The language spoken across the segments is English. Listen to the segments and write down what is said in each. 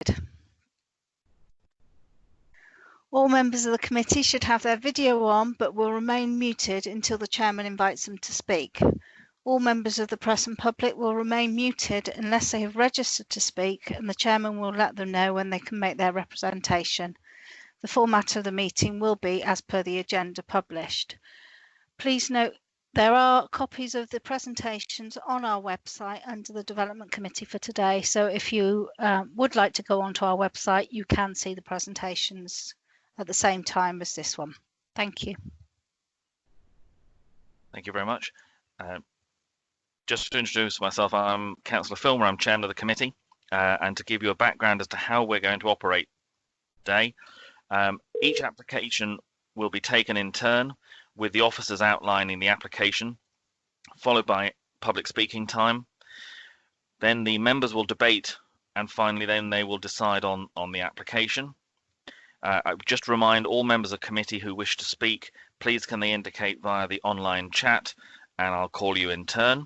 ahead. All members of the committee should have their video on, but will remain muted until the chairman invites them to speak. All members of the press and public will remain muted unless they have registered to speak, and the chairman will let them know when they can make their representation. The format of the meeting will be as per the agenda published. Please note there are copies of the presentations on our website under the Development Committee for today, so if you would like to go onto our website, you can see the presentations at the same time as this one. Thank you. Thank you very much. Just to introduce myself, I'm Councillor Filmer, I'm chairman of the committee, and to give you a background as to how we're going to operate today. Each application will be taken in turn, with the officers outlining the application, followed by public speaking time. Then the members will debate, and finally then they will decide on the application. I would just remind all members of committee who wish to speak, please can they indicate via the online chat, and I'll call you in turn.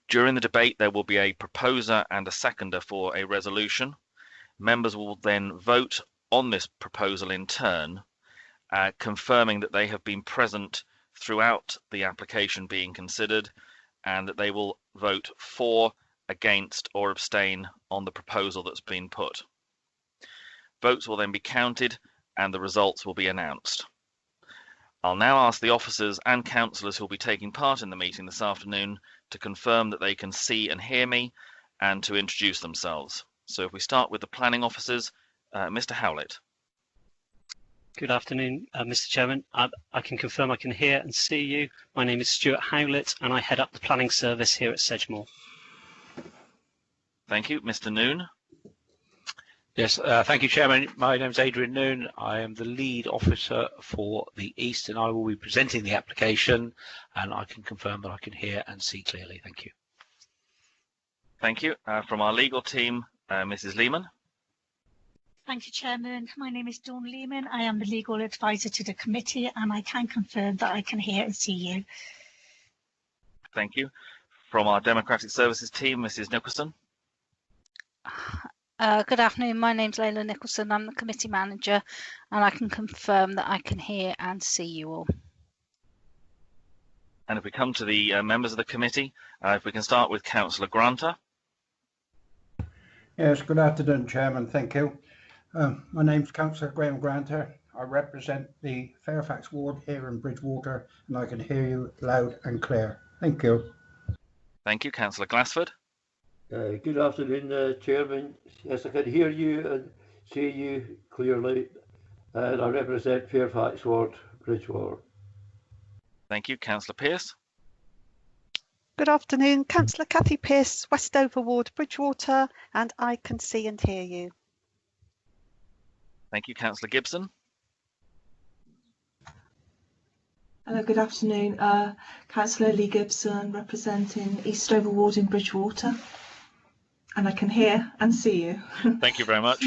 During the debate, there will be a proposer and a seconder for a resolution. Members will then vote on this proposal in turn, confirming that they have been present throughout the application being considered, and that they will vote for, against, or abstain on the proposal that's been put. Votes will then be counted and the results will be announced. I'll now ask the officers and councillors who will be taking part in the meeting this afternoon to confirm that they can see and hear me and to introduce themselves. So if we start with the planning officers, Mr. Howlett. Good afternoon, Mr. Chairman. I can confirm I can hear and see you. My name is Stuart Howlett and I head up the planning service here at Sedgemoor. Thank you. Mr. Noon. Yes, thank you, Chairman. My name is Adrian Noon. I am the lead officer for the East and I will be presenting the application, and I can confirm that I can hear and see clearly. Thank you. Thank you. From our legal team, Mrs. Lehman. Thank you, Chairman. My name is Dawn Lehman. I am the legal advisor to the committee and I can confirm that I can hear and see you. Thank you. From our Democratic Services team, Mrs. Nicholson. Good afternoon, my name's Layla Nicholson, I'm the committee manager and I can confirm that I can hear and see you all. And if we come to the members of the committee, if we can start with Councillor Granter. Yes, good afternoon, Chairman, thank you. My name's Councillor Graham Granter. I represent the Fairfax ward here in Bridgewater and I can hear you loud and clear. Thank you. Thank you. Councillor Glassford. Good afternoon, Chairman. Yes, I can hear you and see you clearly, and I represent Fairfax Ward, Bridgewater. Thank you. Councillor Pearce. Good afternoon, Councillor Cathy Pearce, Westover Ward, Bridgewater, and I can see and hear you. Thank you. Councillor Gibson. Hello, good afternoon. Councillor Lee Gibson, representing Eastover Ward in Bridgewater. And I can hear and see you. Thank you very much.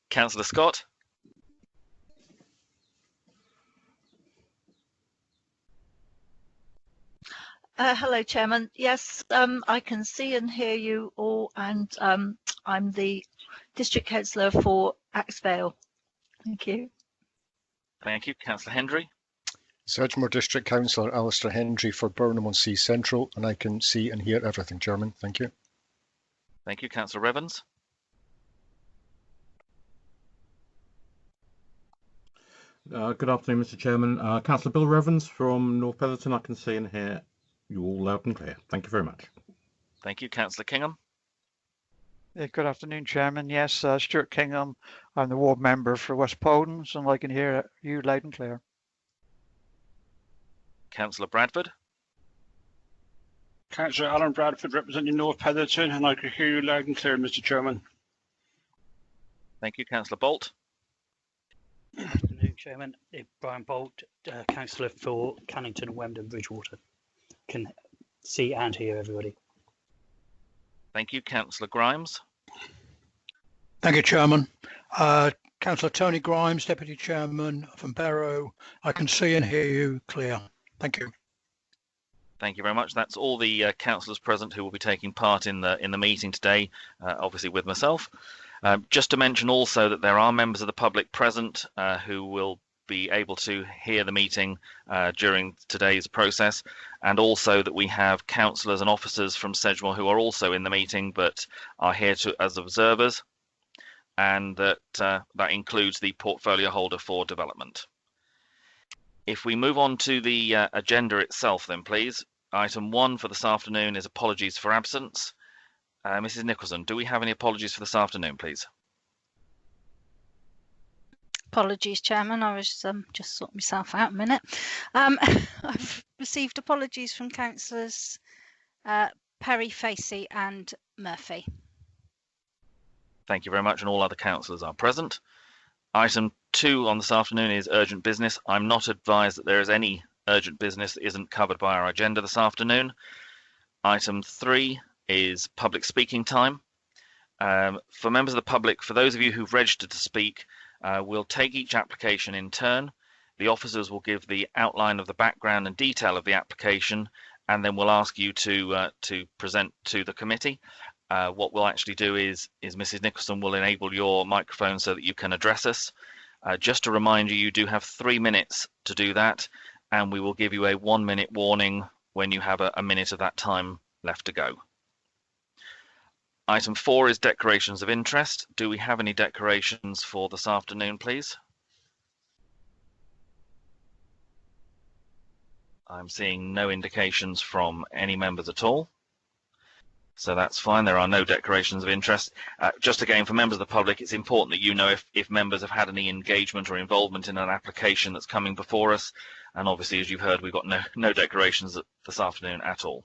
Councillor Scott. Hello, Chairman. Yes, I can see and hear you all, and I'm the District Councillor for Axvale. Thank you. Thank you. Councillor Hendry. Sedgemoor District Councillor Alistair Hendry for Burnham-on-Sea Central, and I can see and hear everything, Chairman. Thank you. Thank you. Councillor Revens. Good afternoon, Mr. Chairman. Councillor Bill Revens from North Petherton. I can see and hear you all loud and clear. Thank you very much. Thank you. Councillor Kingham. Good afternoon, Chairman. Yes, Stuart Kingham. I'm the ward member for West Powdens and I can hear you loud and clear. Councillor Bradford. Councillor Alan Bradford representing North Petherton, and I can hear you loud and clear, Mr. Chairman. Thank you. Councillor Bolt. Good afternoon, Chairman. Brian Bolt, Councillor for Cannington and Wemden Bridgewater. Can see and hear everybody. Thank you. Councillor Grimes. Thank you, Chairman. Councillor Tony Grimes, Deputy Chairman from Barrow. I can see and hear you clear. Thank you. Thank you very much. That's all the councillors present who will be taking part in the meeting today, obviously with myself. Just to mention also that there are members of the public present who will be able to hear the meeting during today's process, and also that we have councillors and officers from Sedgemoor who are also in the meeting but are here as observers, and that that includes the portfolio holder for development. If we move on to the agenda itself then, please. Item 1 for this afternoon is apologies for absence. Mrs. Nicholson, do we have any apologies for this afternoon, please? Apologies, Chairman. I was just sorting myself out a minute. I've received apologies from councillors Perry, Facey and Murphy. Thank you very much, and all other councillors are present. Item 2 on this afternoon is urgent business. I'm not advised that there is any urgent business that isn't covered by our agenda this afternoon. Item 3 is public speaking time. For members of the public, for those of you who've registered to speak, we'll take each application in turn. The officers will give the outline of the background and detail of the application, and then we'll ask you to present to the committee. What we'll actually do is Mrs. Nicholson will enable your microphone so that you can address us. Just to remind you, you do have 3 minutes to do that, and we will give you a 1-minute warning when you have a minute of that time left to go. Item 4 is declarations of interest. Do we have any declarations for this afternoon, please? I'm seeing no indications from any members at all. So that's fine. There are no declarations of interest. Just again, for members of the public, it's important that you know if members have had any engagement or involvement in an application that's coming before us. And obviously, as you've heard, we've got no declarations this afternoon at all.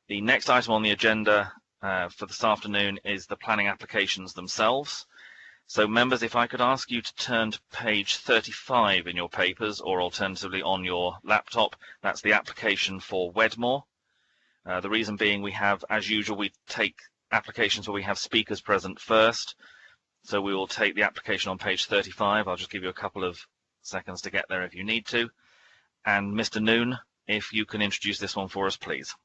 The next item on the agenda for this afternoon is the planning applications themselves. So members, if I could ask you to turn to page 35 in your papers, or alternatively on your laptop, that's the application for Wedmore. The reason being, we have, as usual, we take applications where we have speakers present first. So we will take the application on page 35. I'll just give you a couple of seconds to get there if you need to. And Mr. Noon, if you can introduce this one for us, please.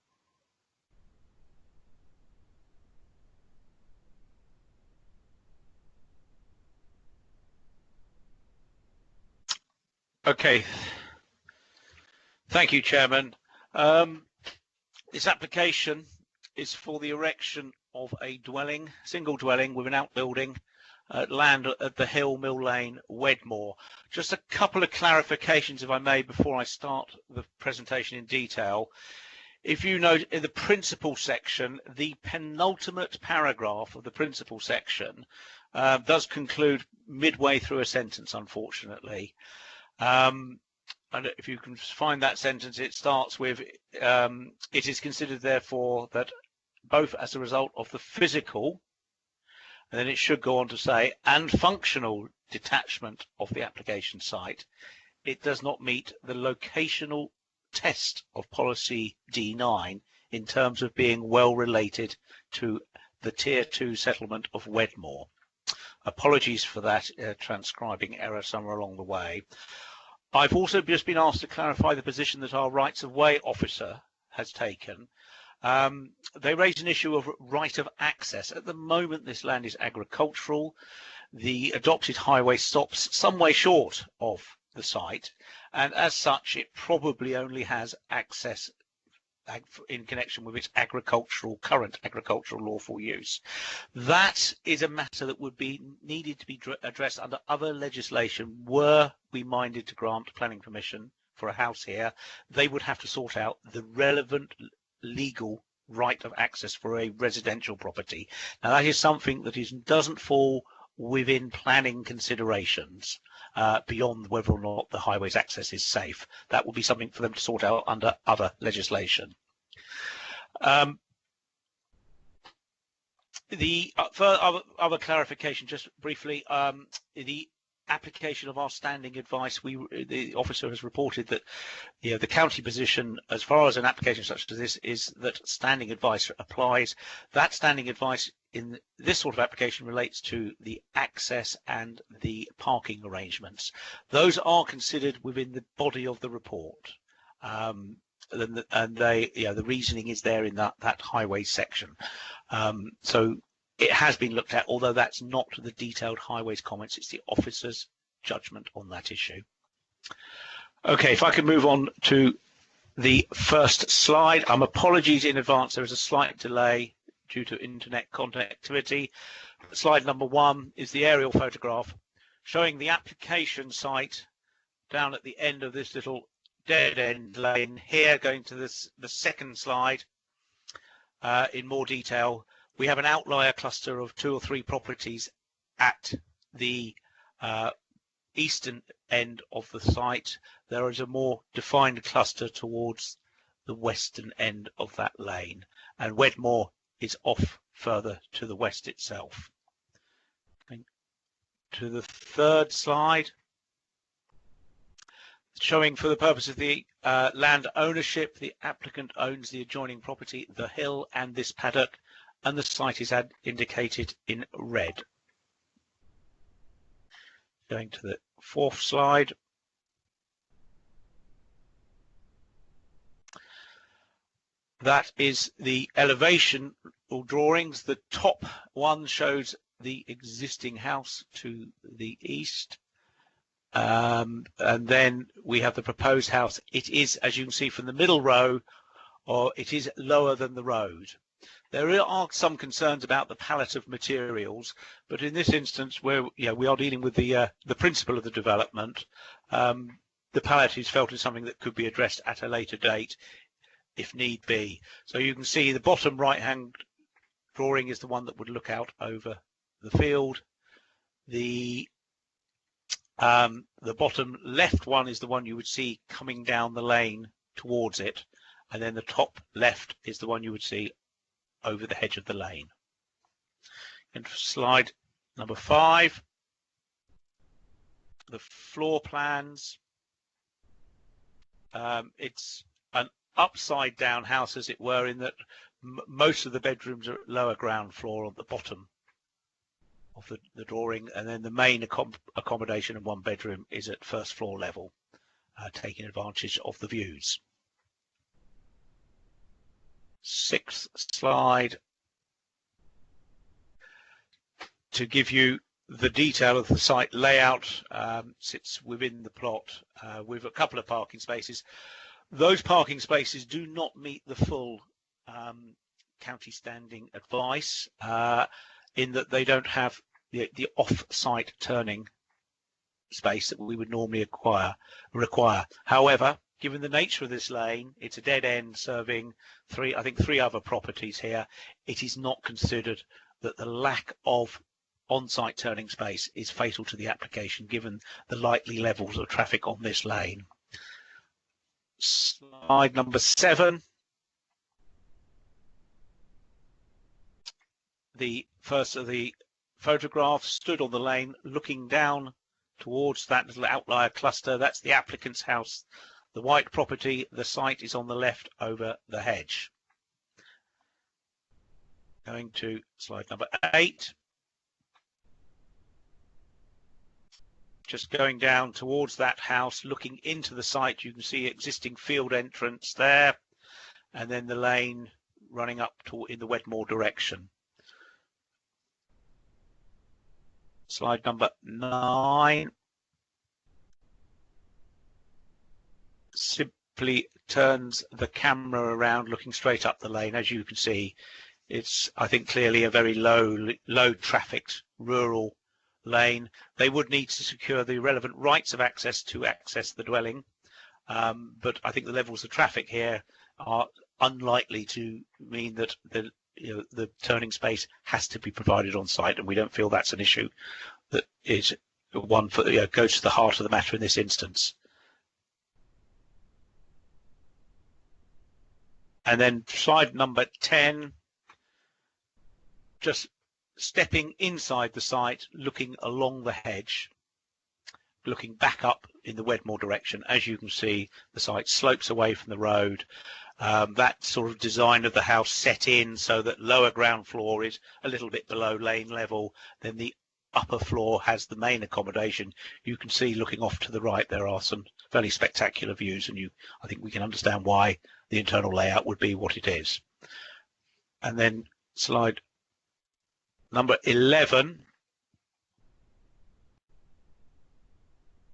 Okay. Thank you, Chairman. This application is for the erection of a dwelling, single dwelling with an outbuilding, land at the Hill, Mill Lane, Wedmore. Just a couple of clarifications, if I may, before I start the presentation in detail. If you note in the principal section, the penultimate paragraph of the principal section does conclude midway through a sentence, unfortunately. And if you can find that sentence, it starts with, it is considered therefore that both as a result of the physical, and then it should go on to say, and functional detachment of the application site, it does not meet the locational test of policy D9 in terms of being well related to the Tier 2 settlement of Wedmore. Apologies for that transcribing error somewhere along the way. I've also just been asked to clarify the position that our rights of way officer has taken. They raised an issue of right of access. At the moment, this land is agricultural. The adopted highway stops some way short of the site, and as such, it probably only has access in connection with its current agricultural lawful use. That is a matter that would be needed to be addressed under other legislation. Were we minded to grant planning permission for a house here, they would have to sort out the relevant legal right of access for a residential property. Now that is something that doesn't fall within planning considerations beyond whether or not the highway's access is safe. That will be something for them to sort out under other legislation. The other clarification, just briefly, the application of our standing advice, the officer has reported that the county position as far as an application such as this is that standing advice applies. That standing advice in this sort of application relates to the access and the parking arrangements. Those are considered within the body of the report, and the reasoning is there in that highway section. So it has been looked at, although that's not the detailed highways comments. It's the officer's judgment on that issue. Okay, if I can move on to the first slide. Apologies in advance, there is a slight delay due to internet connectivity. Slide number 1 is the aerial photograph showing the application site down at the end of this little dead end lane here. Going to the second slide in more detail, we have an outlier cluster of 2 or 3 properties at the eastern end of the site. There is a more defined cluster towards the western end of that lane, and Wedmore is off further to the west itself. To the third slide, showing for the purpose of the land ownership, the applicant owns the adjoining property, the hill and this paddock, and the site is indicated in red. Going to the fourth slide. That is the elevation or drawings. The top one shows the existing house to the east. And then we have the proposed house. It is, as you can see from the middle row, or it is lower than the road. There are some concerns about the palette of materials, but in this instance, where we are dealing with the principle of the development, the palette is felt as something that could be addressed at a later date, if need be. So you can see the bottom right-hand drawing is the one that would look out over the field. The bottom left one is the one you would see coming down the lane towards it, and then the top left is the one you would see over the hedge of the lane. And slide number 5, the floor plans. It's an upside down house, as it were, in that most of the bedrooms are at lower ground floor on the bottom of the drawing, and then the main accommodation of 1 bedroom is at first floor level, taking advantage of the views. 6th slide, to give you the detail of the site layout. Sits within the plot with a couple of parking spaces. Those parking spaces do not meet the full county standing advice, in that they don't have the off-site turning space that we would normally require. However, given the nature of this lane, it's a dead end serving 3 other properties here. It is not considered that the lack of on-site turning space is fatal to the application, given the likely levels of traffic on this lane. Slide number 7. The first of the photographs stood on the lane looking down towards that little outlier cluster. That's the applicant's house, the white property. The site is on the left over the hedge. Going to slide number 8. Just going down towards that house, looking into the site, you can see existing field entrance there, and then the lane running up in the Wedmore direction. Slide number 9. Simply turns the camera around, looking straight up the lane. As you can see, it's, I think, clearly a very low trafficked rural lane. They would need to secure the relevant rights of access to access the dwelling, but I think the levels of traffic here are unlikely to mean that the turning space has to be provided on site, and we don't feel that's an issue that is one for goes to the heart of the matter in this instance. And then slide number 10, just stepping inside the site, looking along the hedge, looking back up in the Wedmore direction. As you can see, the site slopes away from the road. That sort of design of the house set in so that lower ground floor is a little bit below lane level. Then the upper floor has the main accommodation. You can see, looking off to the right, there are some fairly spectacular views, and I think we can understand why the internal layout would be what it is. And then slide number 11.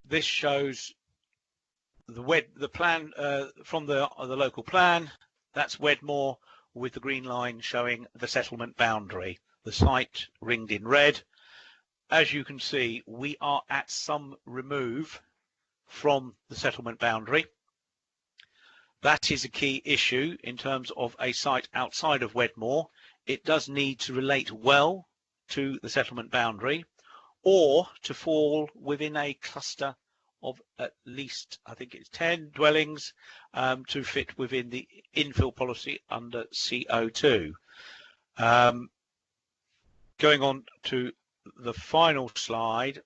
This shows the plan from the local plan. That's Wedmore, with the green line showing the settlement boundary, the site ringed in red. As you can see, we are at some remove from the settlement boundary. That is a key issue in terms of a site outside of Wedmore. It does need to relate well to the settlement boundary, or to fall within a cluster of at least, I think it's 10 dwellings, to fit within the infill policy under CO2. Going on to the final slide.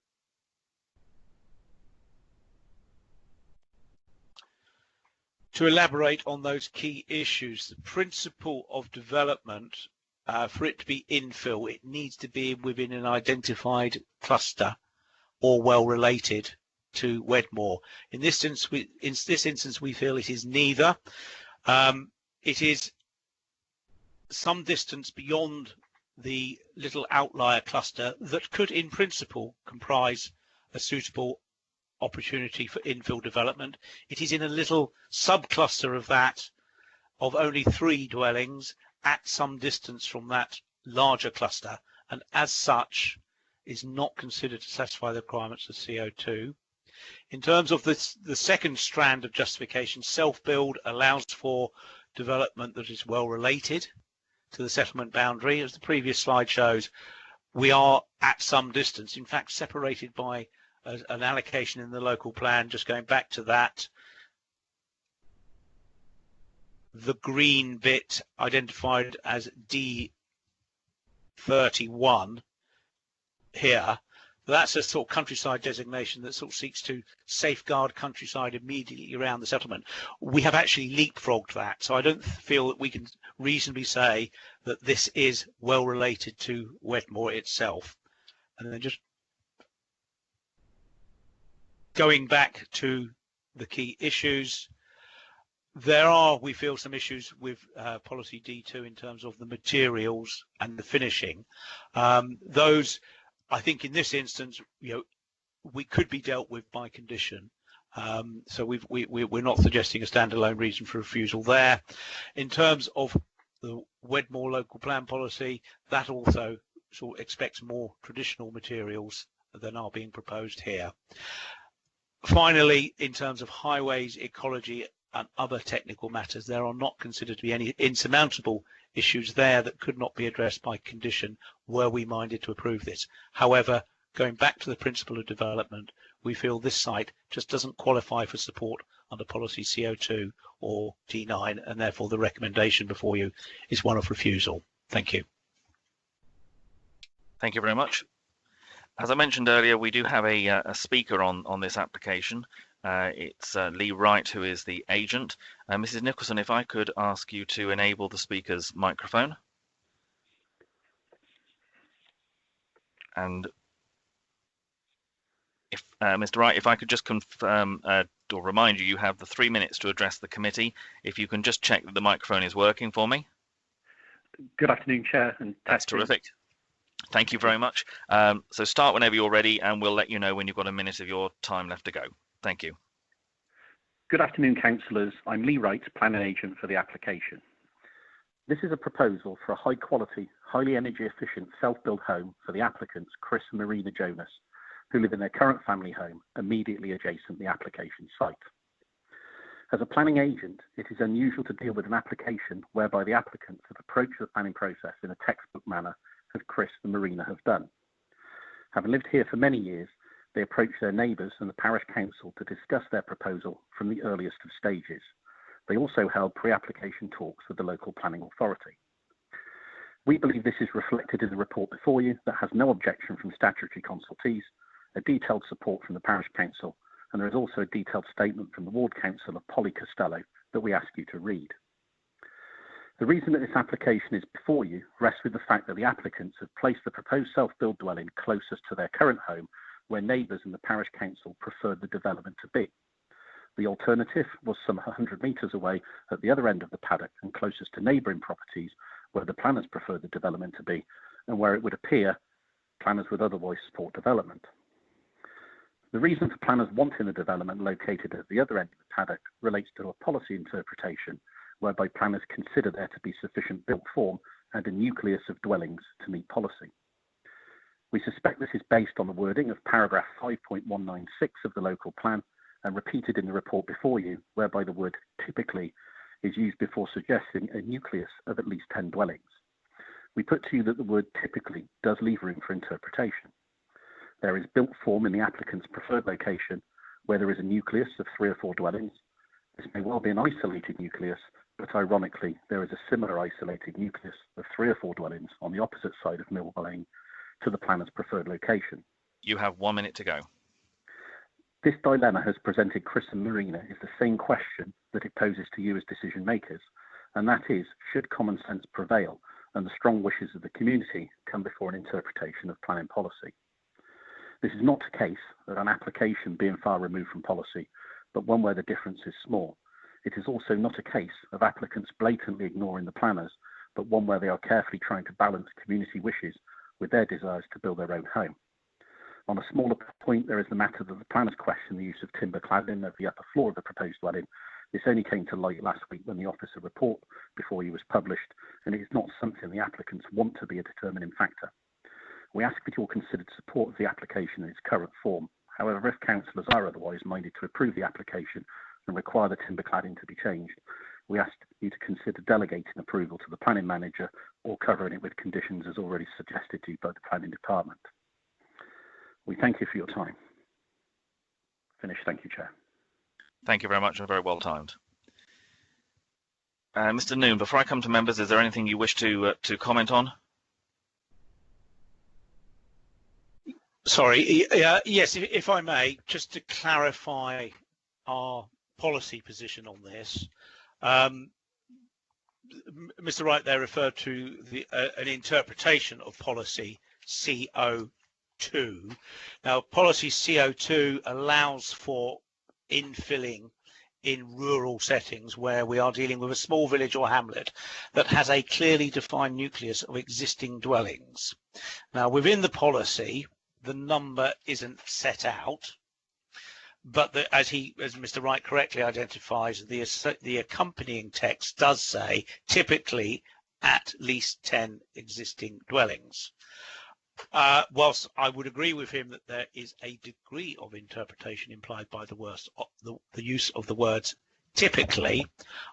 To elaborate on those key issues, the principle of development, for it to be infill, it needs to be within an identified cluster or well related to Wedmore. In this instance, we feel it is neither. It is some distance beyond the little outlier cluster that could, in principle, comprise a suitable opportunity for infill development. It is in a little subcluster of that, of only 3 dwellings at some distance from that larger cluster, and as such is not considered to satisfy the requirements of CO2. In terms of the second strand of justification, self-build allows for development that is well related to the settlement boundary. As the previous slide shows, we are at some distance, in fact separated by an allocation in the local plan. Just going back to that, the green bit identified as D31 here, that's a sort of countryside designation that sort of seeks to safeguard countryside immediately around the settlement. We have actually leapfrogged that, so I don't feel that we can reasonably say that this is well related to Wedmore itself. And then just going back to the key issues, there are, we feel, some issues with policy D2 in terms of the materials and the finishing. Those, I think in this instance, we could be dealt with by condition. So we're not suggesting a standalone reason for refusal there. In terms of the Wedmore local plan policy, that also sort of expects more traditional materials than are being proposed here. Finally, in terms of highways, ecology and other technical matters, there are not considered to be any insurmountable issues there that could not be addressed by condition were we minded to approve this. However, going back to the principle of development, we feel this site just doesn't qualify for support under policy CO2 or D9, and therefore the recommendation before you is one of refusal. Thank you. Thank you very much. As I mentioned earlier, we do have a speaker on this application. It's Lee Wright, who is the agent. Mrs. Nicholson, if I could ask you to enable the speaker's microphone. And if Mr. Wright, if I could just confirm or remind you, you have the 3 minutes to address the committee. If you can just check that the microphone is working for me. Good afternoon, Chair. And that's terrific. Thank you very much. So start whenever you're ready, and we'll let you know when you've got a minute of your time left to go. Thank you. Good afternoon, councillors. I'm Lee Wright, planning agent for the application. This is a proposal for a high quality, highly energy efficient self-built home for the applicants, Chris and Marina Jonas, who live in their current family home immediately adjacent the application site. As a planning agent, it is unusual to deal with an application whereby the applicants have approached the planning process in a textbook manner, as Chris and Marina have done. Having lived here for many years, they approached their neighbours and the parish council to discuss their proposal from the earliest of stages. They also held pre-application talks with the local planning authority. We believe this is reflected in the report before you that has no objection from statutory consultees, a detailed support from the parish council, and there is also a detailed statement from the ward council of Polly Costello that we ask you to read. The reason that this application is before you rests with the fact that the applicants have placed the proposed self-build dwelling closest to their current home, where neighbours and the parish council preferred the development to be. The alternative was some 100 metres away at the other end of the paddock and closest to neighbouring properties where the planners preferred the development to be, and where it would appear planners would otherwise support development. The reason for planners wanting the development located at the other end of the paddock relates to a policy interpretation whereby planners consider there to be sufficient built form and a nucleus of dwellings to meet policy. We suspect this is based on the wording of paragraph 5.196 of the local plan and repeated in the report before you, whereby the word typically is used before suggesting a nucleus of at least 10 dwellings. We put to you that the word typically does leave room for interpretation. There is built form in the applicant's preferred location where there is a nucleus of 3 or 4 dwellings. This may well be an isolated nucleus, but ironically, there is a similar isolated nucleus of 3 or 4 dwellings on the opposite side of Millwall Lane to the planner's preferred location. You have 1 minute to go. This dilemma has presented Chris and Marina is the same question that it poses to you as decision makers, and that is, should common sense prevail and the strong wishes of the community come before an interpretation of planning policy? This is not a case of an application being far removed from policy, but one where the difference is small. It is also not a case of applicants blatantly ignoring the planners, but one where they are carefully trying to balance community wishes with their desires to build their own home. On a smaller point, there is the matter that the planners question the use of timber cladding of the upper floor of the proposed dwelling. This only came to light last week when the officer report before you was published, and it is not something the applicants want to be a determining factor. We ask that you all consider support of the application in its current form. However, if councillors are otherwise minded to approve the application and require the timber cladding to be changed, we ask you to consider delegating approval to the planning manager or covering it with conditions as already suggested to you by the planning department. We thank you for your time. Finished. Thank you, Chair. Thank you very much and very well timed. Mr. Noon, before I come to members, is there anything you wish to comment on? Sorry, yes, if I may, just to clarify our policy position on this. Mr. Wright there referred to an interpretation of policy CO2. Now, policy CO2 allows for infilling in rural settings where we are dealing with a small village or hamlet that has a clearly defined nucleus of existing dwellings. Now, within the policy, the number isn't set out, but as Mr. Wright correctly identifies, the accompanying text does say typically at least 10 existing dwellings. Whilst I would agree with him that there is a degree of interpretation implied by the use of the words typically,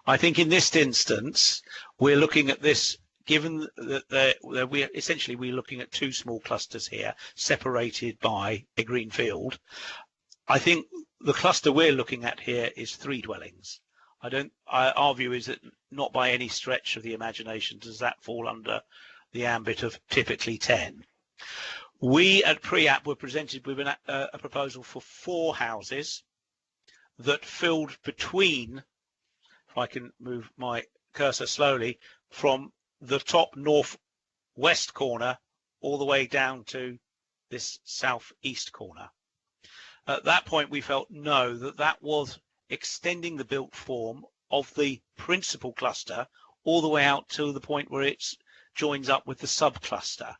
I think in this instance we're looking at this, given that we're looking at 2 small clusters here separated by a green field. I think the cluster we're looking at here is 3 dwellings. Our view is that not by any stretch of the imagination does that fall under the ambit of typically 10. We at pre-app were presented with a proposal for 4 houses that filled between, if I can move my cursor slowly, from the top northwest corner all the way down to this southeast corner. At that point, we felt no, that was extending the built form of the principal cluster all the way out to the point where it joins up with the subcluster.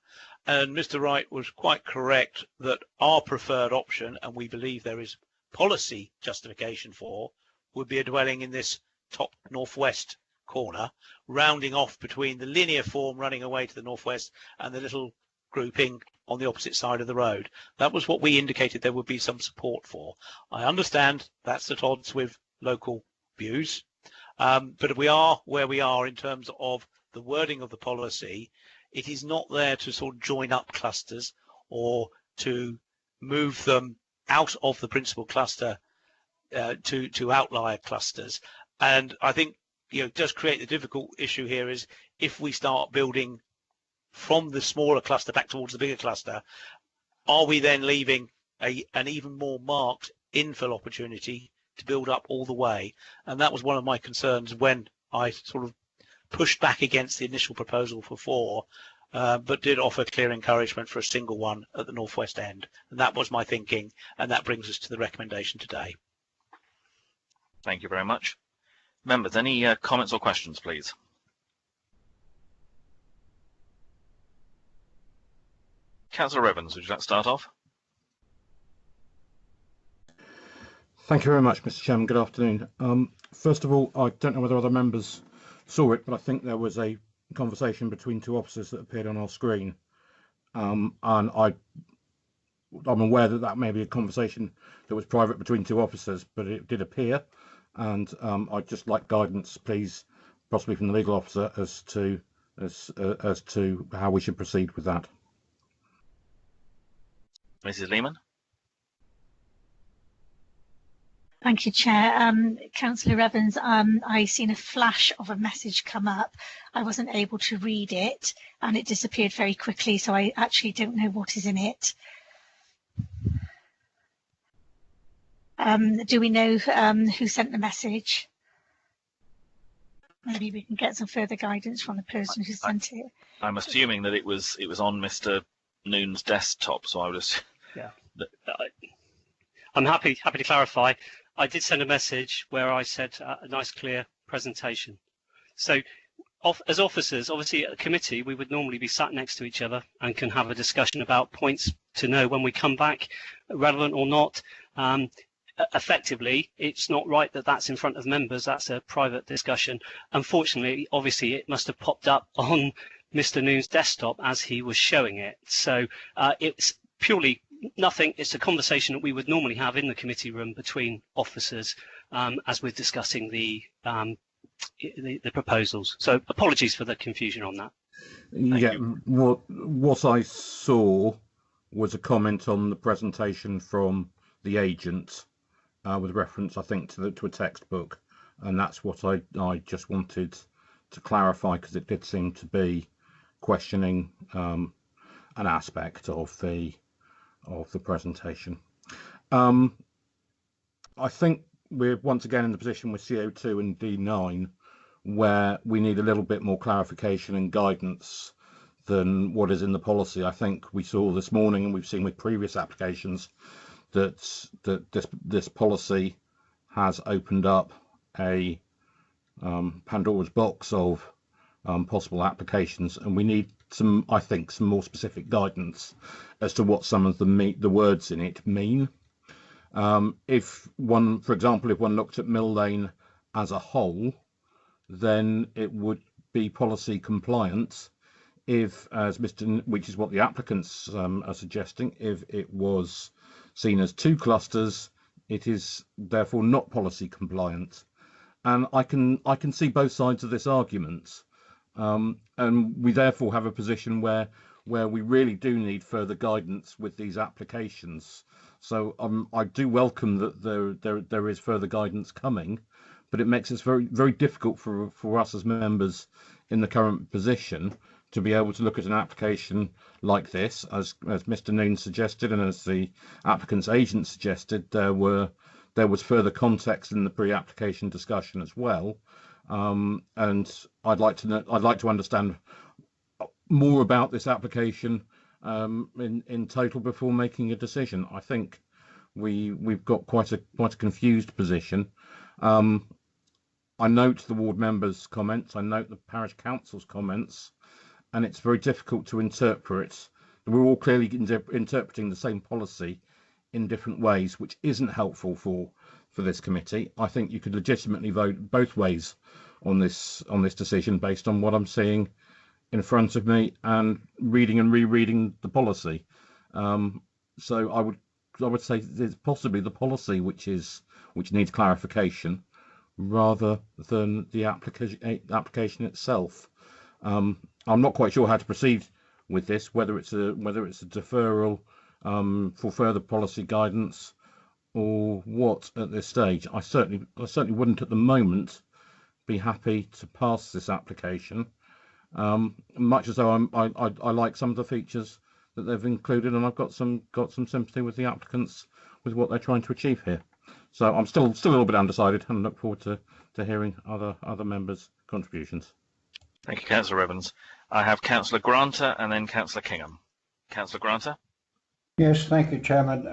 And Mr. Wright was quite correct that our preferred option, and we believe there is policy justification for, would be a dwelling in this top northwest corner, rounding off between the linear form running away to the northwest and the little grouping on the opposite side of the road. That was what we indicated there would be some support for. I understand that's at odds with local views, but we are where we are in terms of the wording of the policy. It is not there to sort of join up clusters or to move them out of the principal cluster to outlier clusters. And I think it does create the difficult issue here is if we start building from the smaller cluster back towards the bigger cluster, are we then leaving an even more marked infill opportunity to build up all the way? And that was one of my concerns when I sort of pushed back against the initial proposal for 4, but did offer clear encouragement for a single one at the northwest end. And that was my thinking, and that brings us to the recommendation today. Thank you very much. Members, any comments or questions, please? Councillor Evans, would you like to start off? Thank you very much, Mr. Chairman. Good afternoon. First of all, I don't know whether other members saw it, but I think there was a conversation between two officers that appeared on our screen. And I'm aware that that may be a conversation that was private between two officers, but it did appear. And I'd just like guidance, please, possibly from the legal officer, as to how we should proceed with that. Mrs. Lehman. Thank you, Chair. Councillor Evans, I seen a flash of a message come up. I wasn't able to read it and it disappeared very quickly, so I actually don't know what is in it. Do we know who sent the message? Maybe we can get some further guidance from the person who sent it. I'm assuming that it was on Mr. Noon's desktop, so I would assume. Yeah. I'm happy to clarify. I did send a message where I said a nice clear presentation. So as officers, obviously at a committee, we would normally be sat next to each other and can have a discussion about points to know when we come back, relevant or not. Effectively, it's not right that that's in front of members. That's a private discussion. Unfortunately, obviously, it must have popped up on Mr. Noon's desktop as he was showing it. So it's purely nothing. It's a conversation that we would normally have in the committee room between officers as we're discussing the proposals. So apologies for the confusion on that. Yeah, what I saw was a comment on the presentation from the agent with reference, I think, to a textbook, and that's what I just wanted to clarify, because it did seem to be questioning an aspect of the presentation. I think we're once again in the position with CO2 and D9 where we need a little bit more clarification and guidance than what is in the policy. I think we saw this morning, and we've seen with previous applications, that this policy has opened up a Pandora's box of possible applications, and we need some more specific guidance as to what some of the words in it mean. If one, for example, if one looked at Mill Lane as a whole, then it would be policy compliant. If, which is what the applicants are suggesting, if it was seen as two clusters, it is therefore not policy compliant. And I can see both sides of this argument. And we therefore have a position where we really do need further guidance with these applications. So I do welcome that there is further guidance coming, but it makes it very, very difficult for us as members in the current position to be able to look at an application like this, as Mr. Noon suggested, and as the applicant's agent suggested, there was further context in the pre-application discussion as well. And I'd like to understand more about this application in total before making a decision. I think we've got quite a confused position. I note the ward members' comments. I note the parish council's comments, and it's very difficult to interpret. We're all clearly interpreting the same policy in different ways, which isn't helpful for this committee. I think you could legitimately vote both ways on this decision based on what I'm seeing in front of me and reading and rereading the policy. So I would say it's possibly the policy which needs clarification rather than the application itself. I'm not quite sure how to proceed with this, whether it's a deferral for further policy guidance or what at this stage. I certainly wouldn't at the moment be happy to pass this application, much as though I like some of the features that they've included, and I've got some sympathy with the applicants with what they're trying to achieve here. So I'm still a little bit undecided, and look forward to hearing other members' contributions. Thank you, Councillor Evans. I have Councillor Granter and then Councillor Kingham. Councillor Granter. Yes, thank you, Chairman.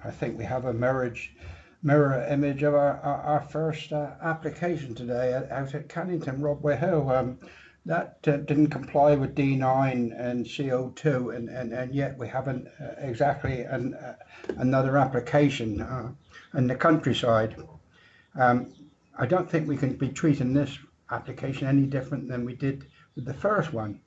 I think we have a mirror image of our first application today out at Cannington, Rodway Hill. that didn't comply with D9 and CO2, and yet we haven't exactly another application in the countryside. I don't think we can be treating this application any different than we did with the first one.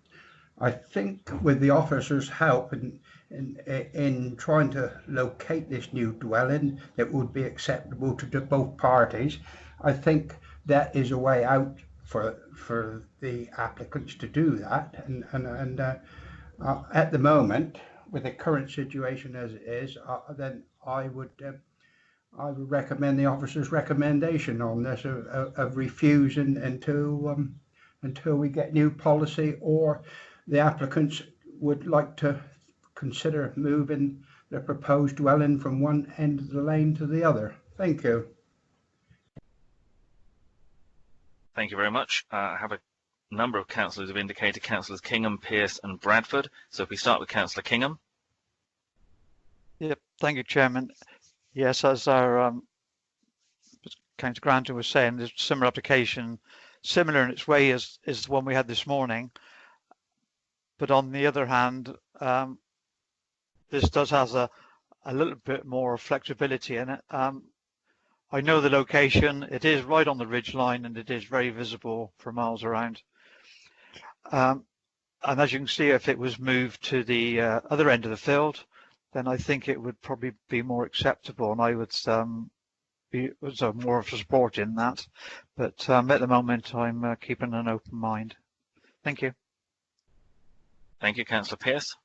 I think with the officer's help in trying to locate this new dwelling that would be acceptable to both parties, I think that is a way out for the applicants to do that. And at the moment, with the current situation as it is, then I would recommend the officer's recommendation on this of refusing until we get new policy, or the applicants would like to consider moving the proposed dwelling from one end of the lane to the other. Thank you. Thank you very much. I have a number of councillors who have indicated, Councillors Kingham, Pearce and Bradford. So if we start with Councillor Kingham. Yep, thank you, Chairman. Yes, as our Councillor Granter was saying, there's a similar application, similar in its way as the one we had this morning. But on the other hand, this does has a little bit more flexibility in it. I know the location, it is right on the ridge line and it is very visible for miles around. And as you can see, if it was moved to the other end of the field, then I think it would probably be more acceptable, and I would be more of a support in that. But at the moment, I'm keeping an open mind. Thank you. Thank you, Councillor Pearce.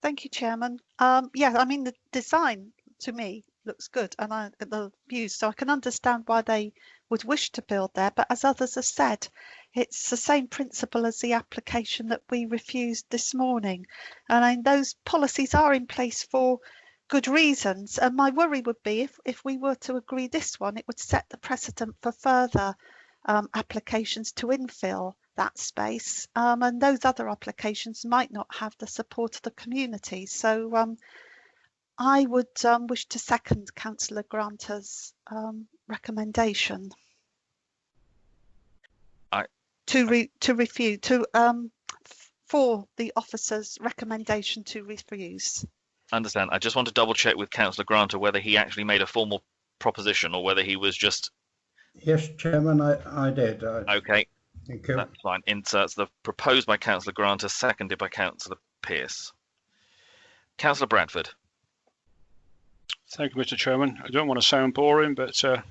Thank you, Chairman. Yeah, I mean, the design to me looks good, and the views, so I can understand why they would wish to build there. But as others have said, it's the same principle as the application that we refused this morning. And those policies are in place for good reasons. And my worry would be if we were to agree this one, it would set the precedent for further applications to infill that space. And those other applications might not have the support of the community. So I would wish to second Councillor Granter's recommendation for the officer's recommendation to refuse. Understand. I just want to double check with Councillor Granter whether he actually made a formal proposition or whether he was just. Yes, Chairman, I did. Okay. Thank you. That's fine. Inserts the proposed by Councillor Granter, seconded by Councillor Pearce. Councillor Bradford. Thank you, Mr. Chairman. I don't want to sound boring, but a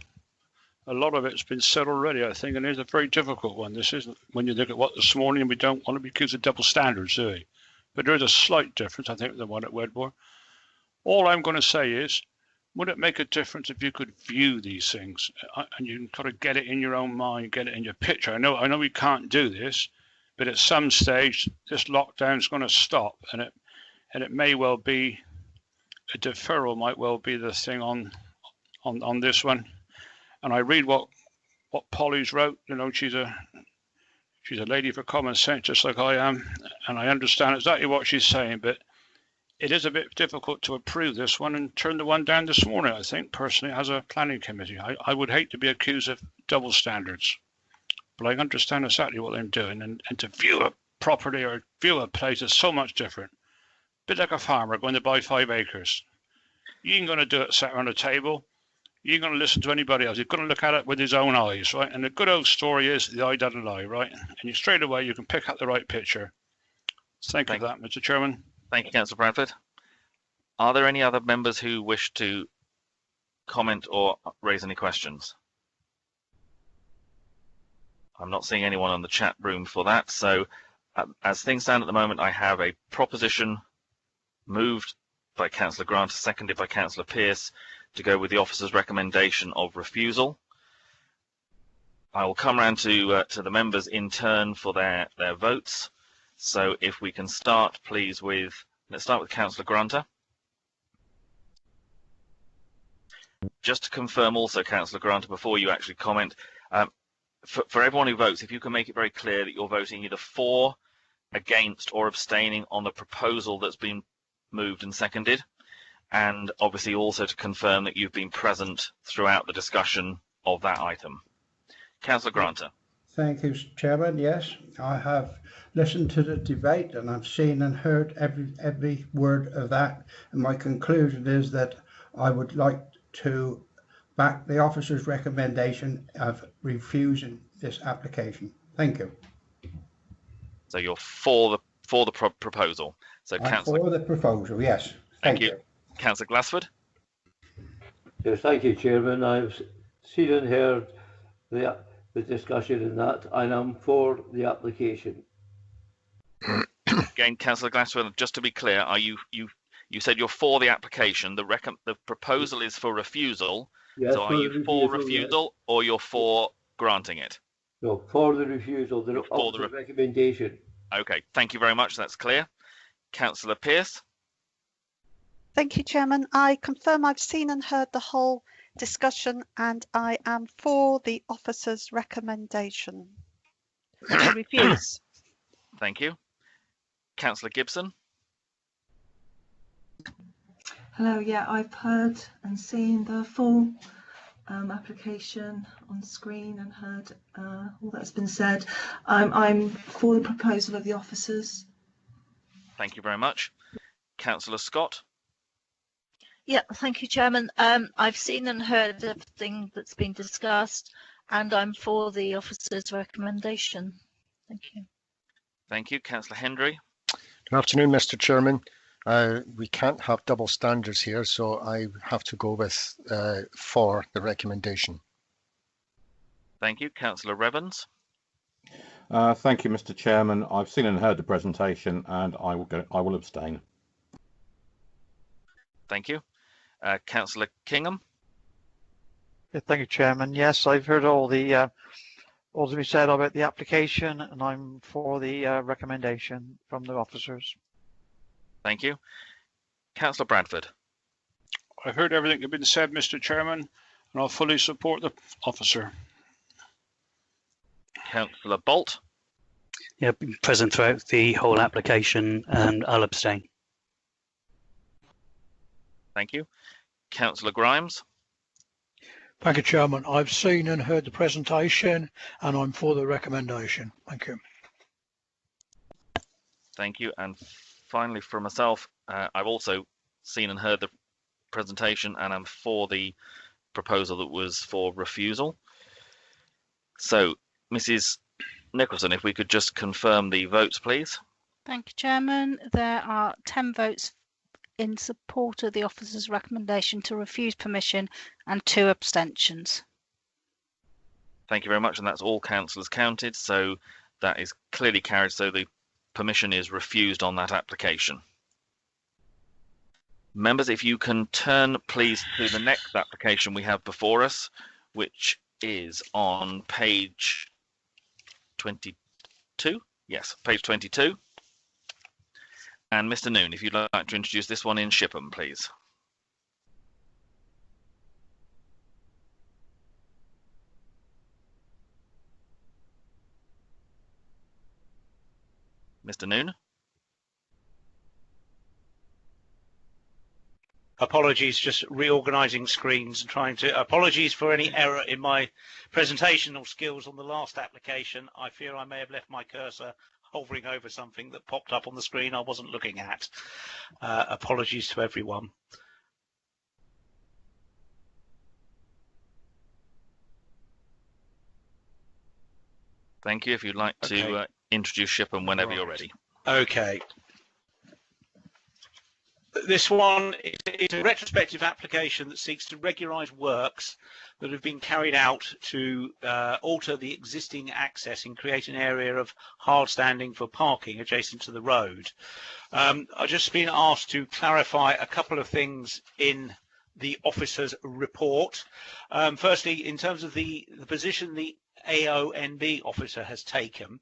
lot of it's been said already, I think, and it's a very difficult one. This isn't, when you look at what this morning, we don't want to be accused of double standards, do we? But there is a slight difference, I think, with the one at Wedmore. All I'm going to say is, would it make a difference if you could view these things and you can kind of get it in your own mind, get it in your picture? I know we can't do this, but at some stage, this lockdown is going to stop, and it may well be a deferral might well be the thing on this one. And I read what Polly's wrote. You know, she's a lady for common sense, just like I am, and I understand exactly what she's saying. But it is a bit difficult to approve this one and turn the one down this morning, I think, personally, as a planning committee. I would hate to be accused of double standards, but I understand exactly what they're doing. And to view a property or view a place is so much different. Bit like a farmer going to buy 5 acres. You ain't going to do it sat around a table. You ain't going to listen to anybody else. You're going to look at it with his own eyes, right? And the good old story is the eye doesn't lie, right? And you straight away you can pick up the right picture. Thank you for that, Mr. Chairman. Thank you, Councillor Bradford. Are there any other members who wish to comment or raise any questions? I'm not seeing anyone on the chat room for that. So as things stand at the moment, I have a proposition moved by Councillor Grant, seconded by Councillor Pearce, to go with the officer's recommendation of refusal. I will come round to the members in turn for their votes. So if we can start, please, let's start with Councillor Grunter. Just to confirm also, Councillor Grunter, before you actually comment, for everyone who votes, if you can make it very clear that you're voting either for, against, or abstaining on the proposal that's been moved and seconded, and obviously also to confirm that you've been present throughout the discussion of that item. Councillor Grunter. Thank you, Chairman. Yes, I have listened to the debate and I've seen and heard every word of that. And my conclusion is that I would like to back the officer's recommendation of refusing this application. Thank you. So you're for the proposal. So I'm for the proposal. Yes. Thank you. Councillor Glassford. Yes, thank you, Chairman. I've seen and heard the discussion in that, and I'm for the application. Again, Councillor Glassford, just to be clear, are you said you're for the application? The proposal is for refusal. Yes, so are you for refusal, yes, or you're for granting it? No, for the refusal, the recommendation. Okay, thank you very much. That's clear. Councillor Pearce. Thank you, Chairman. I confirm I've seen and heard the whole discussion and I am for the officer's recommendation to refuse. Thank you. Councillor Gibson. Hello, yeah, I've heard and seen the full application on screen and heard all that's been said. I'm for the proposal of the officers. Thank you very much. Councillor Scott. Yeah, thank you, Chairman. I've seen and heard everything that's been discussed, and I'm for the officer's recommendation. Thank you. Thank you. Councillor Hendry. Good afternoon, Mr. Chairman. We can't have double standards here, so I have to go with for the recommendation. Thank you. Councillor Revens. Thank you, Mr. Chairman. I've seen and heard the presentation, and I will abstain. Thank you. Councillor Kingham. Yeah, thank you, Chairman. Yes, I've heard all that's been said about the application, and I'm for the recommendation from the officers. Thank you. Councillor Bradford. I've heard everything that's been said, Mr. Chairman, and I'll fully support the officer. Councillor Bolt. Yeah, present throughout the whole application, and I'll abstain. Thank you. Councillor Grimes. Thank you, Chairman. I've seen and heard the presentation and I'm for the recommendation. Thank you. Thank you. And finally, for myself, I've also seen and heard the presentation and I'm for the proposal that was for refusal. So, Mrs. Nicholson, if we could just confirm the votes, please. Thank you, Chairman. There are 10 votes in support of the officer's recommendation to refuse permission and 2 abstentions. Thank you very much, and that's all councillors counted, so that is clearly carried, so the permission is refused on that application. Members, if you can turn please to the next application we have before us, which is on page 22. Yes, page 22. And Mr. Noon, if you'd like to introduce this one in Shipham, please. Mr. Noon. Apologies, just reorganizing screens and trying to. Apologies for any error in my presentational skills on the last application. I fear I may have left my cursor hovering over something that popped up on the screen I wasn't looking at. Apologies to everyone. Thank you. If you'd like to introduce Shipham whenever you're ready. Okay. This one is a retrospective application that seeks to regularise works that have been carried out to alter the existing access and create an area of hard standing for parking adjacent to the road. I've just been asked to clarify a couple of things in the officer's report. Firstly, in terms of the position the AONB officer has taken,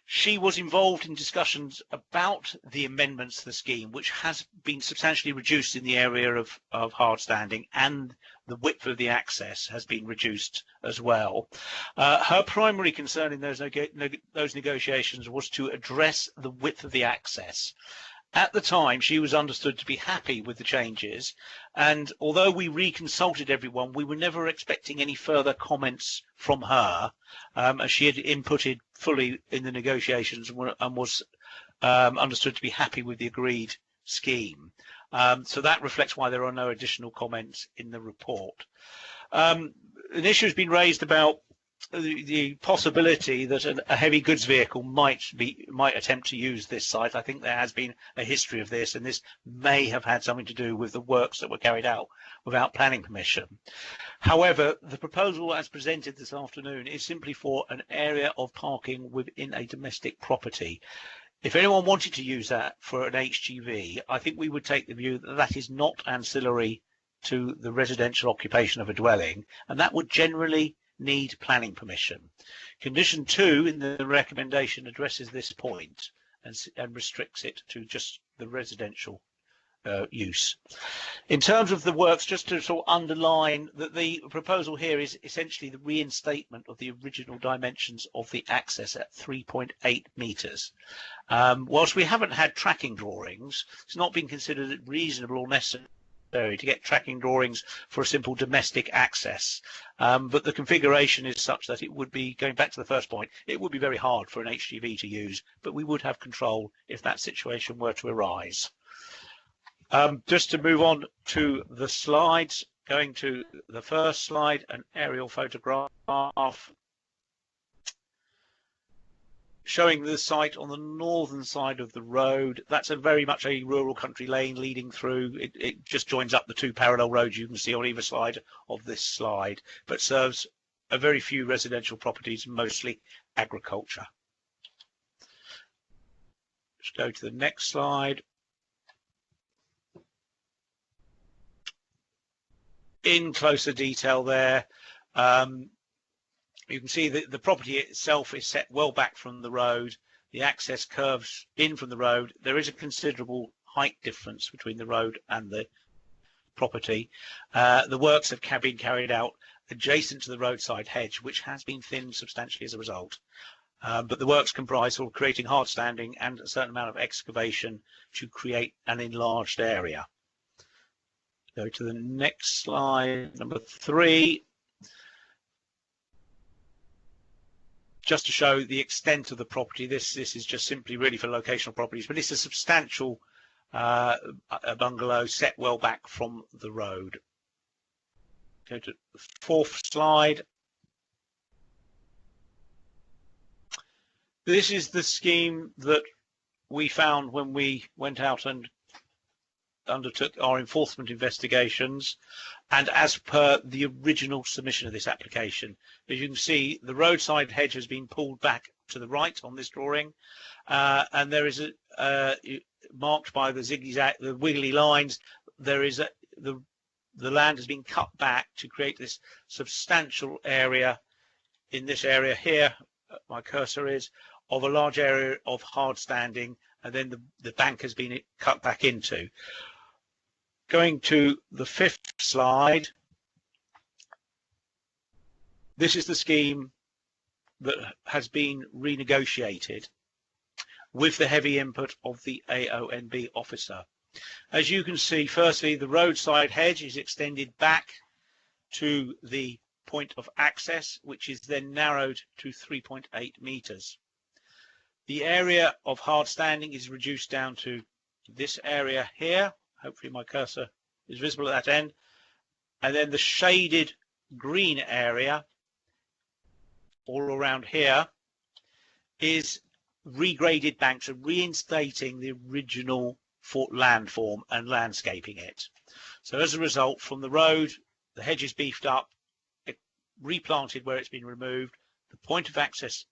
she was involved in discussions about the amendments to the scheme, which has been substantially reduced in the area of hard standing, and the width of the access has been reduced as well. Her primary concern in those negotiations was to address the width of the access. At the time, she was understood to be happy with the changes, and although we reconsulted everyone, we were never expecting any further comments from her, as she had inputted fully in the negotiations and was understood to be happy with the agreed scheme. So that reflects why there are no additional comments in the report. An issue has been raised about the possibility that a heavy goods vehicle might attempt to use this site. I think there has been a history of this, and this may have had something to do with the works that were carried out without planning permission. However, the proposal as presented this afternoon is simply for an area of parking within a domestic property. If anyone wanted to use that for an HGV, I think we would take the view that that is not ancillary to the residential occupation of a dwelling, and that would generally need planning permission. Condition 2 in the recommendation addresses this point and restricts it to just the residential use. In terms of the works, just to sort of underline that the proposal here is essentially the reinstatement of the original dimensions of the access at 3.8 metres. Whilst we haven't had tracking drawings, it's not been considered reasonable or necessary to get tracking drawings for a simple domestic access, but the configuration is such that it would be, going back to the first point, it would be very hard for an HGV to use, but we would have control if that situation were to arise. Just to move on to the slides, going to the first slide, an aerial photograph showing the site on the northern side of the road. That's very much a rural country lane leading through. It just joins up the two parallel roads you can see on either side of this slide, but serves a very few residential properties, mostly agriculture. Let's go to the next slide. In closer detail there, you can see that the property itself is set well back from the road. The access curves in from the road. There is a considerable height difference between the road and the property. The works have been carried out adjacent to the roadside hedge, which has been thinned substantially as a result. But the works comprise of creating hard standing and a certain amount of excavation to create an enlarged area. Go to the next slide, number 3. Just to show the extent of the property, this is just simply really for locational properties, but it's a substantial bungalow set well back from the road. Go to the 4th slide. This is the scheme that we found when we went out and undertook our enforcement investigations, and as per the original submission of this application. As you can see, the roadside hedge has been pulled back to the right on this drawing, and there is marked by the zigzag, the wiggly lines. There is the land has been cut back to create this substantial area. In this area here, my cursor is, of a large area of hard standing, and then the bank has been cut back into. Going to the 5th slide, this is the scheme that has been renegotiated with the heavy input of the AONB officer. As you can see, firstly, the roadside hedge is extended back to the point of access, which is then narrowed to 3.8 metres. The area of hard standing is reduced down to this area here. Hopefully my cursor is visible at that end. And then the shaded green area all around here is regraded banks, so reinstating the original landform and landscaping it. So as a result, from the road, the hedge is beefed up, replanted where it's been removed. The point of access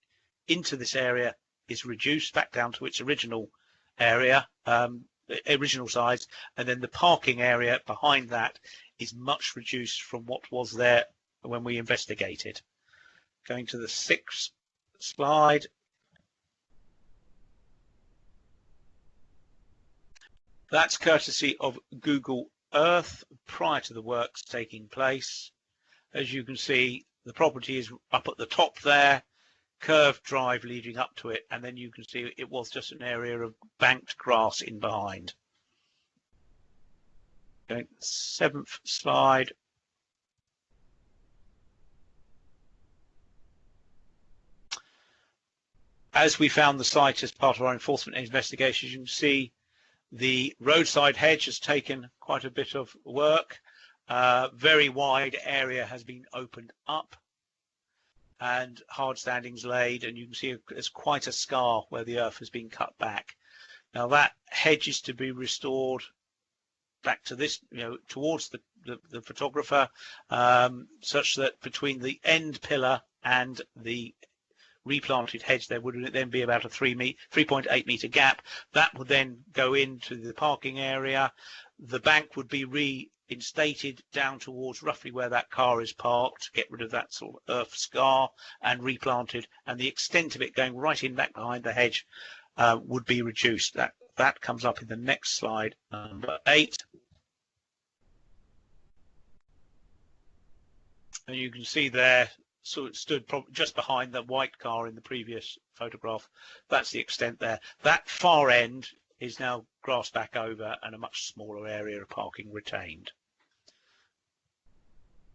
into this area is reduced back down to its original area, original size, and then the parking area behind that is much reduced from what was there when we investigated. Going to the 6th slide. That's courtesy of Google Earth prior to the works taking place. As you can see, the property is up at the top there. curved drive leading up to it, and then you can see it was just an area of banked grass in behind. Okay, 7th slide. As we found the site as part of our enforcement investigations, you can see the roadside hedge has taken quite a bit of work. Very wide area has been opened up and hard standings laid, and you can see there's quite a scar where the earth has been cut back. Now that hedge is to be restored back to this, towards the photographer, such that between the end pillar and the replanted hedge there would then be about a 3.8 metre gap. That would then go into the parking area. The bank would be reinstated down towards roughly where that car is parked to get rid of that sort of earth scar, and replanted, and the extent of it going right in back behind the hedge would be reduced. That comes up in the next slide, number 8. And you can see there, so it stood just behind the white car in the previous photograph. That's the extent there. That far end is now grassed back over and a much smaller area of parking retained.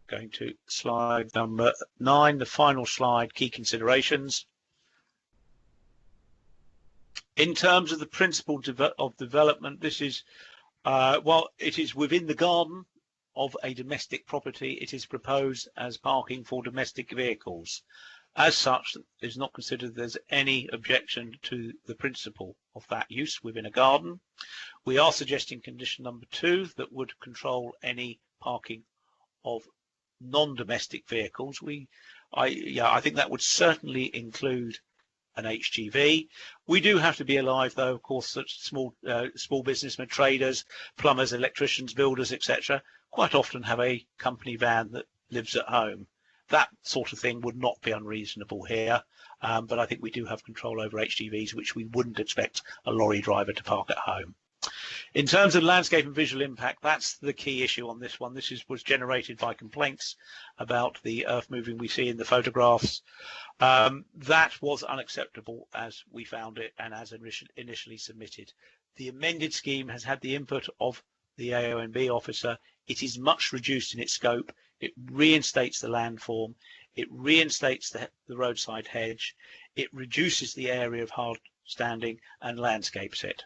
Going to slide number 9, the final slide, key considerations. In terms of the principle of development, this is, while it is within the garden of a domestic property, it is proposed as parking for domestic vehicles. As such, it is not considered there's any objection to the principle of that use within a garden. We are suggesting condition number 2 that would control any parking of non-domestic vehicles. I think that would certainly include an HGV. We do have to be alive, though, of course, that small businessmen, traders, plumbers, electricians, builders, etc., quite often have a company van that lives at home. That sort of thing would not be unreasonable here, but I think we do have control over HGVs, which we wouldn't expect a lorry driver to park at home. In terms of landscape and visual impact, that's the key issue on this one. This was generated by complaints about the earth moving we see in the photographs. That was unacceptable as we found it and as initially submitted. The amended scheme has had the input of the AONB officer. It is much reduced in its scope. It reinstates the landform. It reinstates the roadside hedge. It reduces the area of hard standing and landscapes it.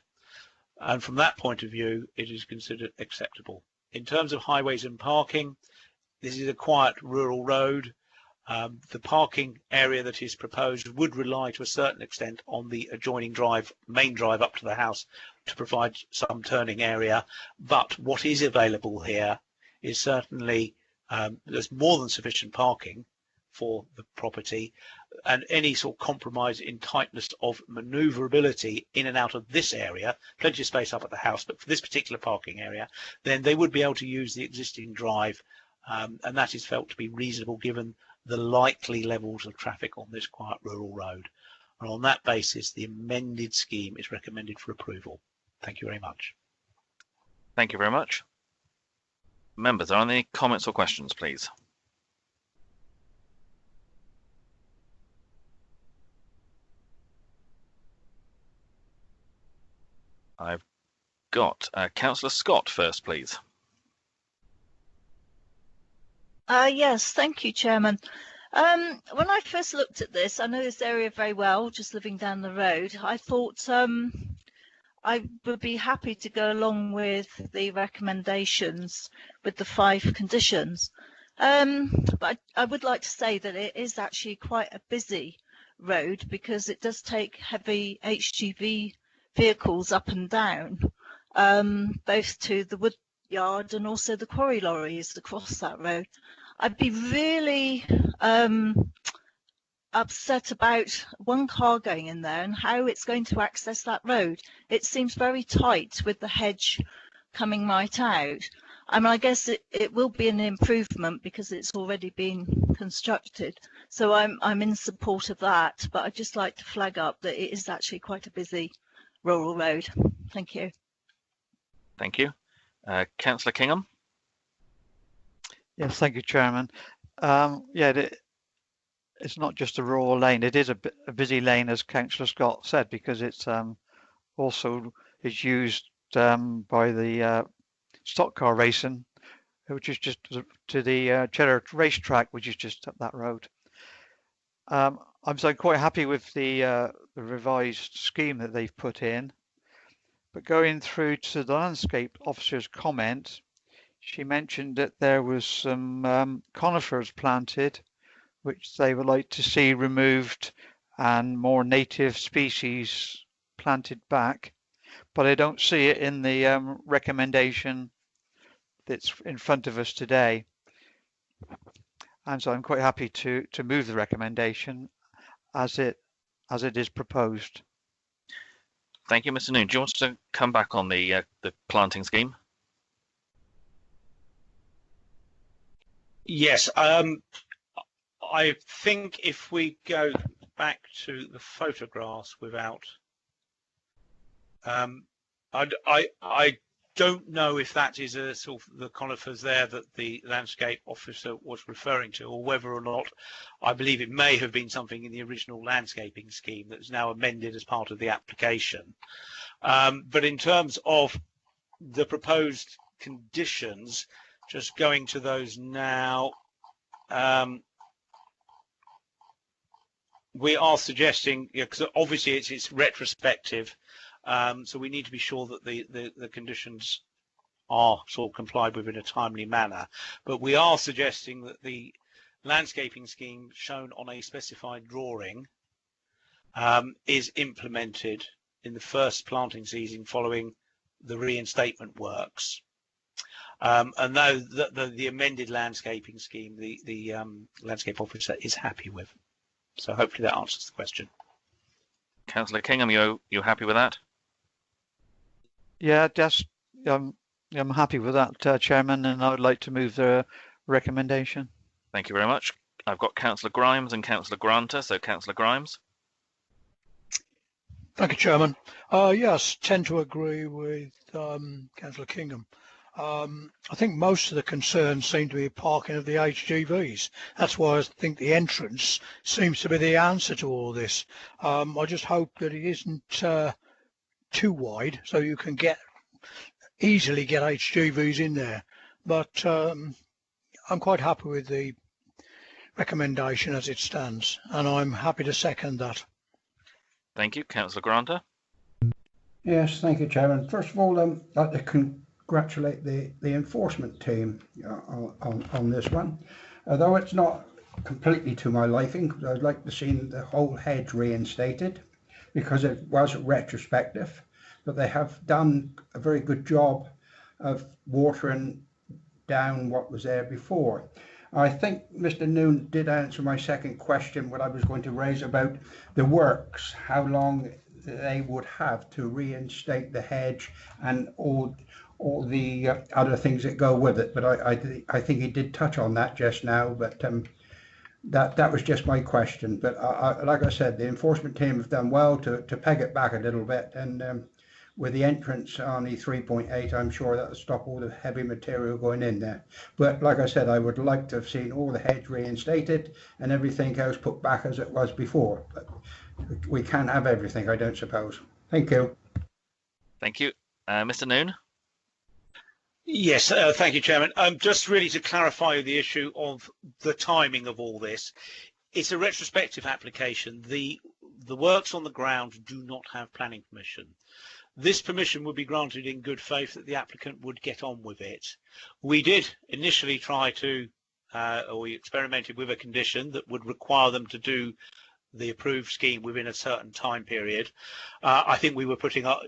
And from that point of view, it is considered acceptable. In terms of highways and parking, this is a quiet rural road. The parking area that is proposed would rely to a certain extent on the adjoining drive, main drive up to the house, to provide some turning area. But what is available here is certainly, there's more than sufficient parking for the property, and any sort of compromise in tightness of manoeuvrability in and out of this area, plenty of space up at the house, but for this particular parking area, then they would be able to use the existing drive, and that is felt to be reasonable given the likely levels of traffic on this quiet rural road. And on that basis, the amended scheme is recommended for approval. Thank you very much. Thank you very much. Members, are there any comments or questions, please? I've got Councillor Scott first, please. Yes, thank you, Chairman. When I first looked at this, I know this area very well, just living down the road. I thought I would be happy to go along with the recommendations with the 5 conditions. But I would like to say that it is actually quite a busy road because it does take heavy HGV vehicles up and down, both to the wood yard and also the quarry lorries across that road. I'd be really upset about one car going in there and how it's going to access that road. It seems very tight with the hedge coming right out. I mean, I guess it will be an improvement because it's already been constructed. So I'm in support of that, but I'd just like to flag up that it is actually quite a busy rural road. Thank you. Thank you. Councillor Kingham. Yes, thank you, Chairman. Yeah, it's not just a rural lane. It is a busy lane, as Councillor Scott said, because it's also is used by the stock car racing, which is just to the Cheddar racetrack, which is just up that road. I'm so quite happy with the revised scheme that they've put in. But going through to the landscape officer's comment, she mentioned that there was some conifers planted, which they would like to see removed and more native species planted back. But I don't see it in the recommendation that's in front of us today. And so I'm quite happy to move the recommendation as it is proposed. Thank you, Mr. Noon. Do you want to come back on the planting scheme? Yes. I think if we go back to the photographs without, I don't know if that is a sort of the conifers there that the landscape officer was referring to, or whether or not, I believe it may have been something in the original landscaping scheme that's now amended as part of the application. But in terms of the proposed conditions, just going to those now, we are suggesting, because obviously it's retrospective, so we need to be sure that the conditions are sort of complied with in a timely manner. But we are suggesting that the landscaping scheme shown on a specified drawing is implemented in the first planting season following the reinstatement works. And though the amended landscaping scheme, the landscape officer is happy with. So hopefully that answers the question. Councillor Kingham, you happy with that? Yeah, just I'm happy with that, Chairman, and I would like to move the recommendation. Thank you very much. I've got Councillor Grimes and Councillor Granter, so Councillor Grimes. Thank you, Chairman. Yes, tend to agree with Councillor Kingham. I think most of the concerns seem to be parking of the HGVs. That's why I think the entrance seems to be the answer to all this. I just hope that it isn't too wide, so you can easily get HGVs in there. But I'm quite happy with the recommendation as it stands, and I'm happy to second that. Thank you. Councillor Granter. Yes, thank you, Chairman. First of all, I'd like to congratulate the enforcement team on this one. Although it's not completely to my liking, I'd like to see the whole hedge reinstated, because it was retrospective, but they have done a very good job of watering down what was there before. I think Mr. Noon did answer my second question, what I was going to raise about the works, how long they would have to reinstate the hedge and all the other things that go with it. But I think he did touch on that just now, but that was just my question. But like I said, the enforcement team have done well to peg it back a little bit, and with the entrance on the 3.8, I'm sure that'll stop all the heavy material going in there. But like I said, I would like to have seen all the hedge reinstated and everything else put back as it was before. But we can't have everything, I don't suppose. Thank you. Thank you. Mr. Noon. Yes, thank you, Chairman. Just really to clarify the issue of the timing of all this, it's a retrospective application. The works on the ground do not have planning permission. This permission would be granted in good faith that the applicant would get on with it. We did initially try to, or we experimented with a condition that would require them to do the approved scheme within a certain time period. I think we were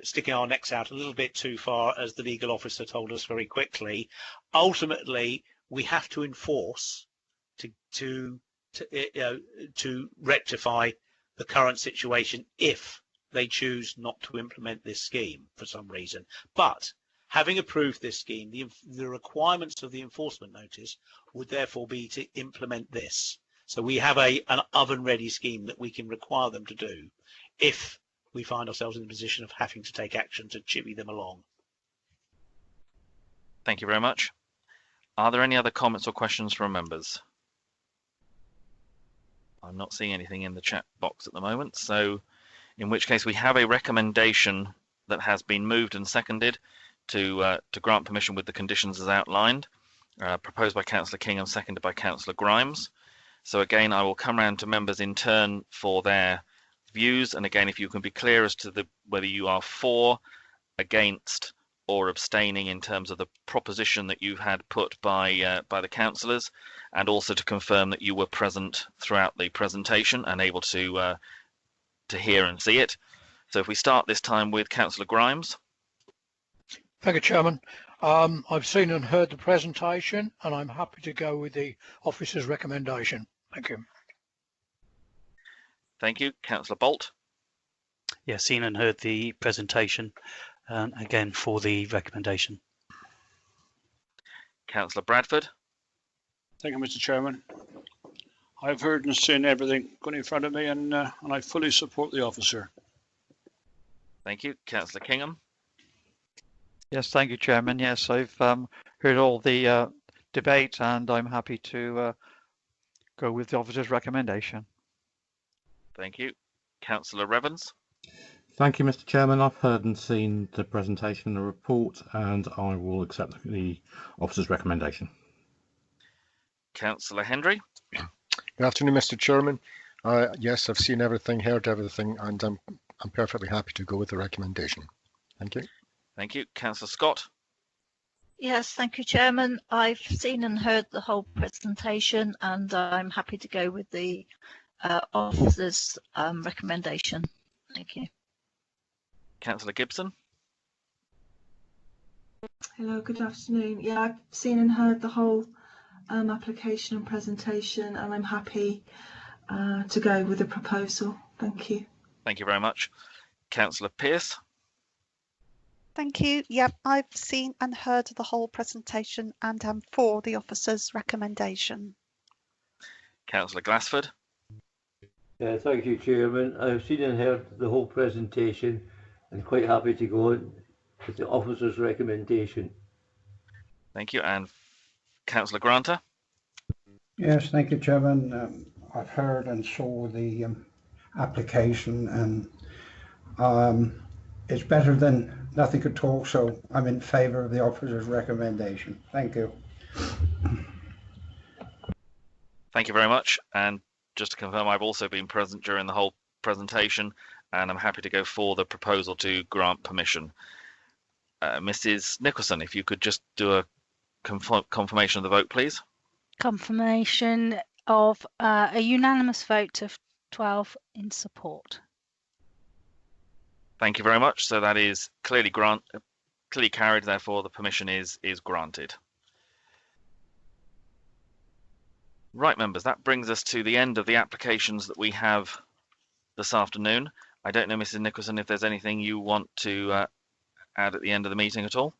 sticking our necks out a little bit too far, as the legal officer told us very quickly. Ultimately, we have to enforce to rectify the current situation if they choose not to implement this scheme for some reason. But having approved this scheme, the requirements of the enforcement notice would therefore be to implement this. So we have an oven-ready scheme that we can require them to do if we find ourselves in the position of having to take action to chivvy them along. Thank you very much. Are there any other comments or questions from members? I'm not seeing anything in the chat box at the moment, so in which case we have a recommendation that has been moved and seconded to grant permission with the conditions as outlined, proposed by Councillor Kingham, seconded by Councillor Grimes. So again, I will come round to members in turn for their views, and again, if you can be clear as to whether you are for, against, or abstaining in terms of the proposition that you've had put by the councillors, and also to confirm that you were present throughout the presentation and able to hear and see it. So if we start this time with Councillor Grimes. Thank you, Chairman. I've seen and heard the presentation, and I'm happy to go with the officer's recommendation. Thank you. Thank you. Councillor Bolt. Yeah, seen and heard the presentation, and again for the recommendation. Councillor Bradford. Thank you, Mr. Chairman. I've heard and seen everything going in front of me, and I fully support the officer. Thank you. Councillor Kingham. Yes, thank you, Chairman. Yes, I've heard all the debate, and I'm happy to go with the officer's recommendation. Thank you. Councillor Revens. Thank you, Mr. Chairman. I've heard and seen the presentation and the report, and I will accept the officer's recommendation. Councillor Hendry. Good afternoon, Mr. Chairman. Yes, I've seen everything, heard everything, and I'm perfectly happy to go with the recommendation. Thank you. Thank you. Councillor Scott. Yes, thank you, Chairman. I've seen and heard the whole presentation, and I'm happy to go with the officer's recommendation. Thank you. Councillor Gibson. Hello, good afternoon. Yeah, I've seen and heard the whole application and presentation, and I'm happy to go with the proposal. Thank you. Thank you very much. Councillor Pearce. Thank you. Yep, I've seen and heard the whole presentation and am for the officer's recommendation. Councillor Glassford. Thank you, Chairman. I've seen and heard the whole presentation and quite happy to go with the officer's recommendation. Thank you. And Councillor Granter. Yes, thank you, Chairman. I've heard and saw the application, and it's better than nothing at all, so I'm in favour of the officer's recommendation. Thank you. Thank you very much. And just to confirm, I've also been present during the whole presentation, and I'm happy to go for the proposal to grant permission. Mrs. Nicholson, if you could just do a confirmation of the vote, please. Confirmation of a unanimous vote of 12 in support. Thank you very much. So that is clearly carried. Therefore, the permission is granted. Right, members, that brings us to the end of the applications that we have this afternoon. I don't know, Mrs. Nicholson, if there's anything you want to add at the end of the meeting at all.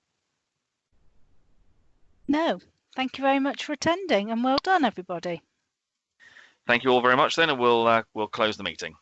No, thank you very much for attending, and well done, everybody. Thank you all very much then, and we'll close the meeting.